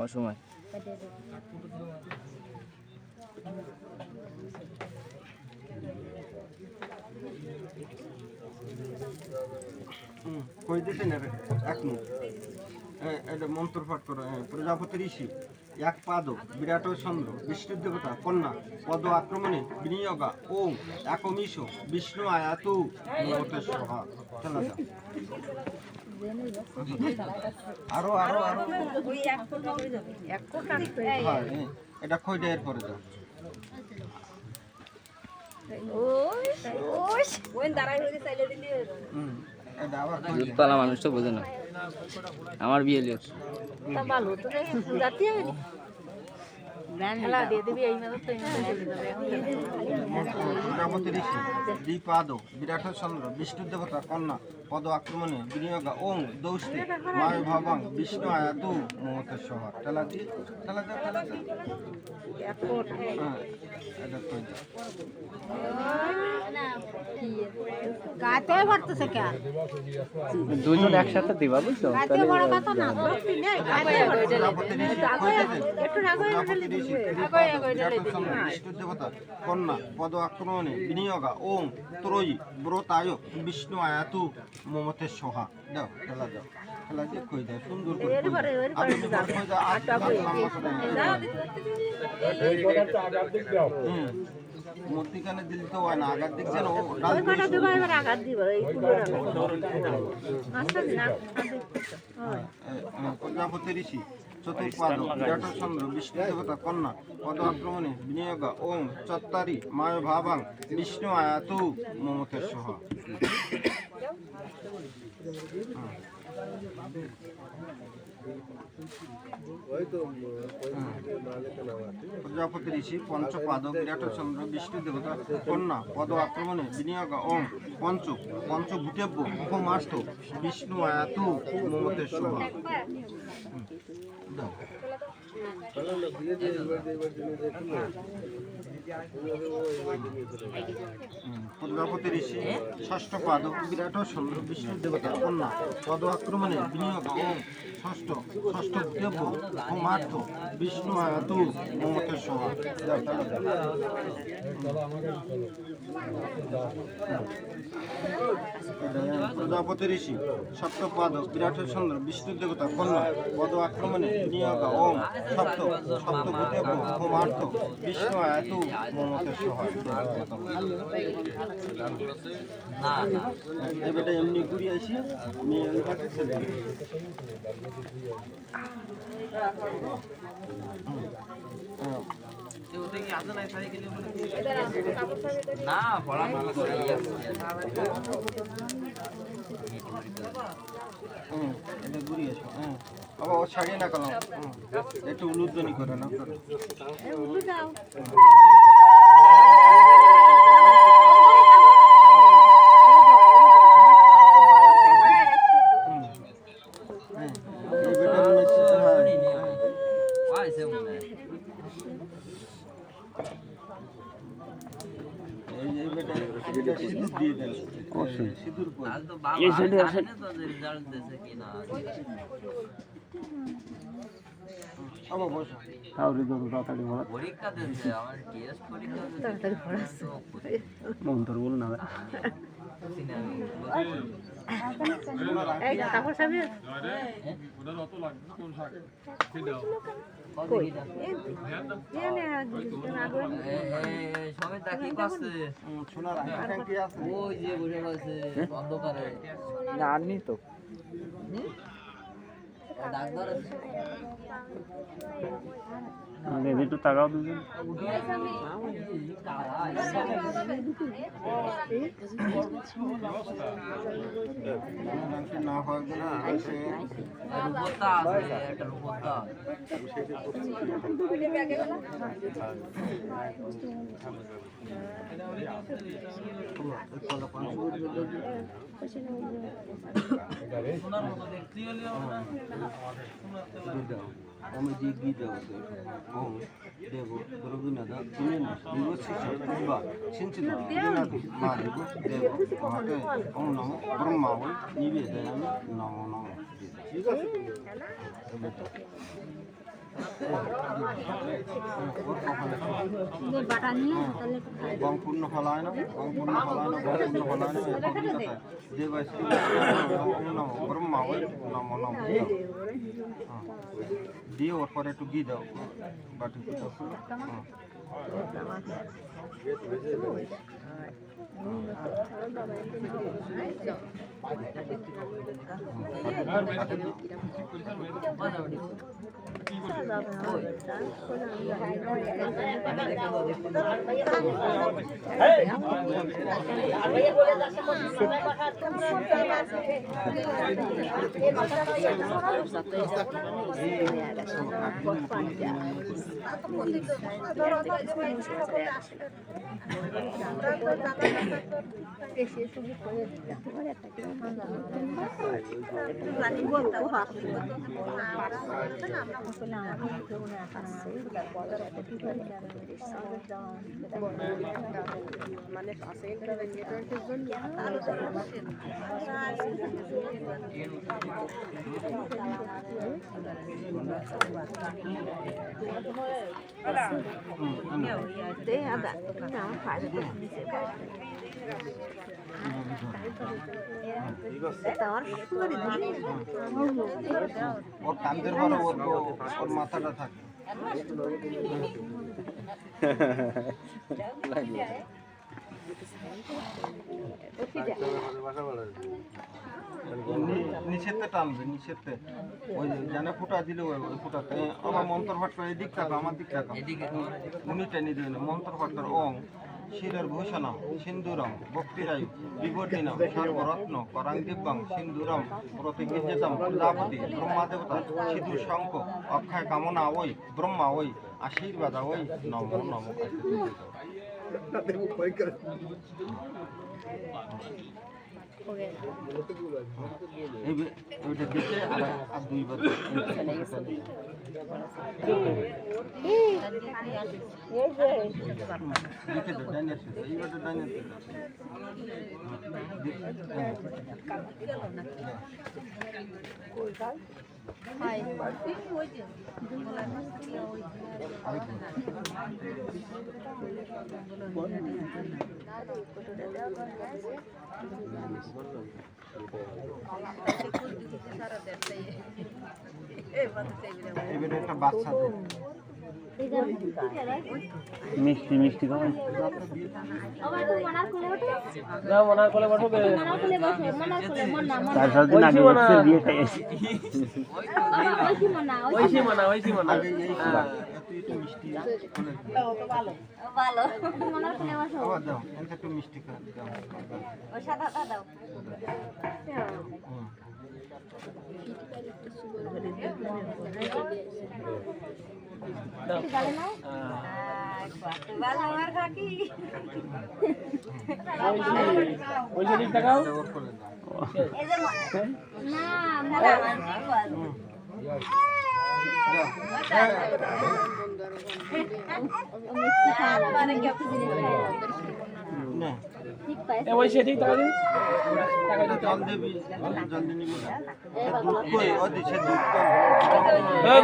অসময় কই দিতেন এক মিনিট এটা মন্ত্র পাঠ করো। প্রজাপতি ঋষি এক পাদ বিরাট চন্দ্র বিষ্ণুর দেবতা কন্যা পদ আক্রমণে বিনিয়োগা ওম একমিশ বিষ্ণু আয়াতু সোহা। চলা যাও আরো আরো আরো এটা কইটা এরপরে যাও। দুধপালা মানুষ তো বোঝে না। আমার বিয়ে লিও প্রজাপতি ঋষি দ্বিপাদ বিরাট চন্দ্র বিষ্ণুর দেবতা কন্যা পদ আক্রমণে বিনিয়োগা ওং দৌষ্টি মায় ভাবাং বিষ্ণু আয়াতু মমতের সহা। ঠেলা দিয়ে ঠেলা যাও ঠেলা যাও। এটা কই যাও। দুজন একসাথে দিবা বুঝছো? বিষ্ণুর দেবতা কন্যা পদ আক্রমণে বিনিয়োগা ওং ত্রয়ী ব্রতায় বিষ্ণু আয়াতু মমতের সোহা। দাও ঠেলা দাও ঠেলা দিয়ে কই দাও সুন্দর করে মধ্যিখানে দিলে তো হয় না, আগার দিক যেন প্রজাপতি ঋষি চতুর্পাদ বিরাট চন্দ্র বিষ্ণু দেবতা কন্যা পদ আক্রমণে বিনিয়োগা ওং চত্তারি মায় ভাবাং বিষ্ণু আয়াতু মমতের সোহা। প্রজাপতি ঋষি পঞ্চপাদ বিরাট চন্দ্র বিষ্ণু দেবতা কন্যা পদ আক্রমণে বিনিয়োগ ওম পঞ্চভূতেব্য উপমাস্ত বিষ্ণু আয়াতু মমতের শোভা। প্রজাপতি ঋষি ষষ্ঠ পাদ বিরাট চন্দ্র বিষ্ণু দেবতা কন্যা পদ আক্রমণে বিনিয়োগ ওম ষষ্ঠ দেব্য উপমার্থ বিষ্ণু আয়াতু মমতের শোভা। প্রজাপতি ঋষি সপ্তপাদ বিরাট চন্দ্র বিষ্ণু দেবতা কন্যা পদ আক্রমণে বিনিয়োগ ওম সপ্তভূতেব্য উপমার্থ বিষ্ণু আয়াতু মমতের শোভা। এবারে এমনি ঘুরে আসি মেয়ে ছেলে না পড়া এটা ঘুরিয়ে এসো। আবার ও ছাড়িয়ে না কলাম একটু উলুধ্বনি করে না। সিঁদুর দিয়ে দেন সিঁদুর আবার বসো পরীক্ষা দিচ্ছে আমার টিএস পরীক্ষা মন্তর বল না আননি তো একটু তাকাও দুজন না হয় না আমি যে গি দেব ওম দেব দ্রবিনাদ দিনেন বিবশিষ্য বা সিঞ্চিত দিনাদ মা দেব দেব মহাতে ওম নমো ব্রহ্মাবৈ নিবেদয়ামি নমো নমো। ঠিক আছে পূর্ণ ফলায় না দেব নম ব্রহ্মা ওই নম নম দিয়ে ওর পরে একটু ঘি দাও বাটি মানে আছে নেটওয়ার্কের জন্য ওর কান্দের বড় ওর মাথাটা থাকে নিচেতে টানবে নিচেতে ওই জানে ফুটা দিলে ওই ফুটাতে আমার মন্ত্র পাঠ করে এদিক টাকা আমার দিক টাকা উনি টেনে দেবেন মন্ত্র পাঠ করে ওং শিরের ভূষণম সিন্দুরম ভক্তিরায়ু বিবর্তিনম সর্বরত্ন পরাং দিব্যং সিন্দুরম প্রতিগৃহ্যতম প্রজাপতি ব্রহ্মাদেবতা সিধু শঙ্খ অক্ষয় কামনা ওই ব্রহ্মা ওই আশীর্বাদ ওই নম নম। ওইটা দিতে আর দুইবার এবারে একটা বাচ্চা মিষ্টি মিষ্টি খাবেন বিয়ে খাইয়েছি একটু মিষ্টি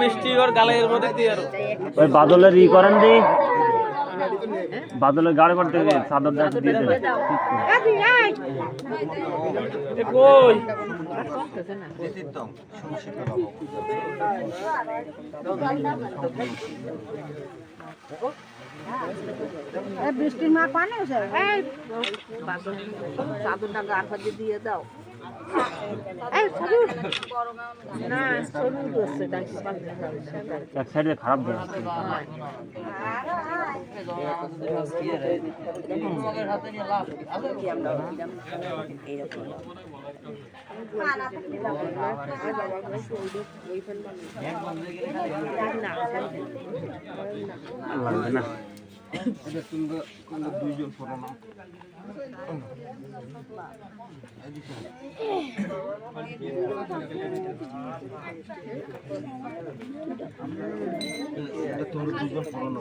মিষ্টি ওর গালের মধ্যে দিয়ে ওই বাদলের ই করেন দি বাদলের গাড়ি করতে চাদর দিয়ে দেবে কই বৃষ্টির মা পানি চাদরটা গার ফাঁদে দিয়ে দাও এক সাইডে খারাপ দেয় লাগবে না এটা তোমরা দুইজন পড়ো না। এদিকে। এটা তোমরা দুইজন পড়ো না।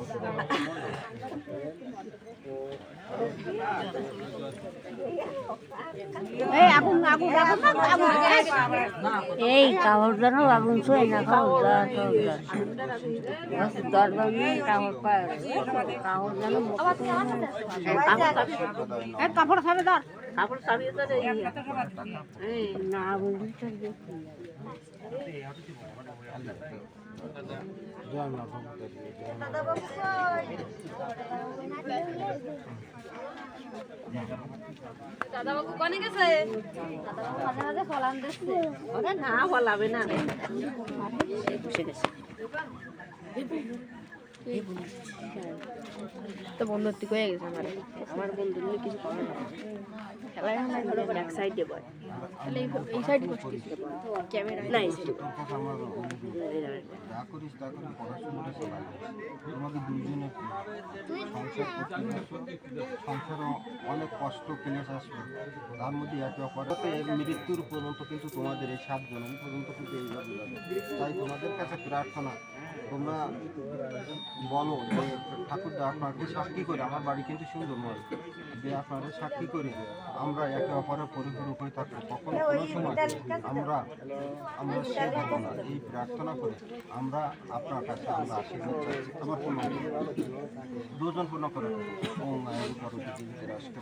এই আগুন আগুন আগুন আগুন এই কাপড় জানো আগুন ছুঁয়ে না কাপড় দরবার নেই কাপড় পায় কাপড় জানো কাপড় খাবে ধর কাপড় খাবিয়ে ধর এই না আগুন দাদাবাবু কোনে গেছে? দাদাবাবু ফলান দিচ্ছে। ওরে না ফলাবে না বসে গেছে তো বন্ধুত্ব হয়ে গেছে আমার বন্ধু নিয়ে কিছু করে না খেলায় আমার ধরো এক সাইডে বয় তাহলে এই সাইডে বসে কিছু ক্যামেরা নাই যা করিস তা করে পড়াশোনাটা চালাই। তোমাদের দুইজনে সংসারে অনেক কষ্ট ক্লেশ আসবে, তার মধ্যে একে অপরের মৃত্যুর পর্যন্ত কিন্তু তোমাদের এই 7 জন পর্যন্ত কিন্তু এইভাবে যাবে। তাই তোমাদের কাছে প্রার্থনা, তোমরা বলো যে ঠাকুরদা আপনাকে সাক্ষী করে, আমার বাড়ি কিন্তু সুন্দরময়, যে আপনারা সাক্ষী করে আমরা একে অপরের পরিপূরক হয়ে থাকবো, কখনো কোনো সময় আমরা শেষ হব না। এই প্রার্থনা করে আমরা আপনার কাছে আমরা আশীর্বাদ চাইছি। আমার পূর্ণ দুজন পূর্ণ করে ওম আয় পরবর্তী রাষ্ট্র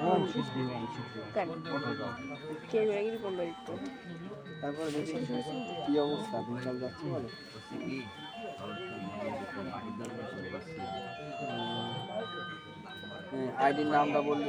ওম সিদ্ধি ওম সিদ্ধি। তারপরে দেখি কি অবস্থা দিনকাল যাচ্ছে বলো আইডির নামটা বললি